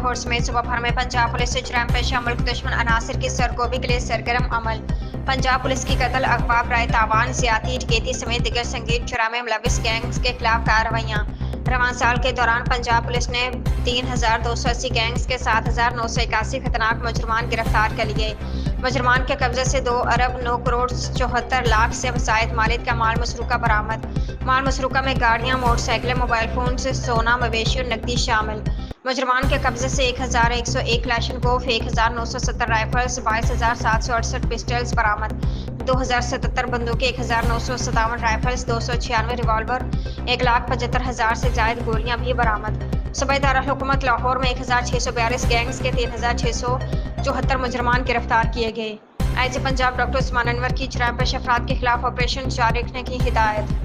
لاہور سمیت صوبہ بھر میں پنجاب پولیس سے جرائم پیشہ ملک دشمن عناصر کی سرگوبی کے لیے سرگرم عمل۔ پنجاب پولیس کی قتل، اغوا، برائے تاوان، زیادتی، ڈکیتی سمیت دیگر سنگین جرائم میں ملوث گینگز کے خلاف کارروائیاں۔ رواں سال کے دوران پنجاب پولیس نے 3280 گینگز کے 7981 خطرناک مجرمان گرفتار کر لیے۔ مجرمان کے قبضے سے 2 ارب 9 کروڑ 74 لاکھ سے زائد مالیت کا مال مسروقہ برآمد۔ مال مسروقہ میں گاڑیاں، موٹر سائیکلیں، موبائل فونز، سونا، مویشی اور نقدی شامل۔ مجرمان کے قبضے سے 1101 کلاشن کوف، 1970 رائفلز، 22768 پسٹلز برآمد۔ 2077 بندوقیں، 1957 رائفلز، 296 ریوالور، 1,75,000 سے زائد گولیاں بھی برآمد۔ صوبہ دارالحکومت لاہور میں 1642 گینگز کے 3674 مجرمان گرفتار کیے گئے۔ آئی جی پنجاب ڈاکٹر عثمان انور کی جرائم پیشہ افراد کے خلاف آپریشن جاری رکھنے کی ہدایت۔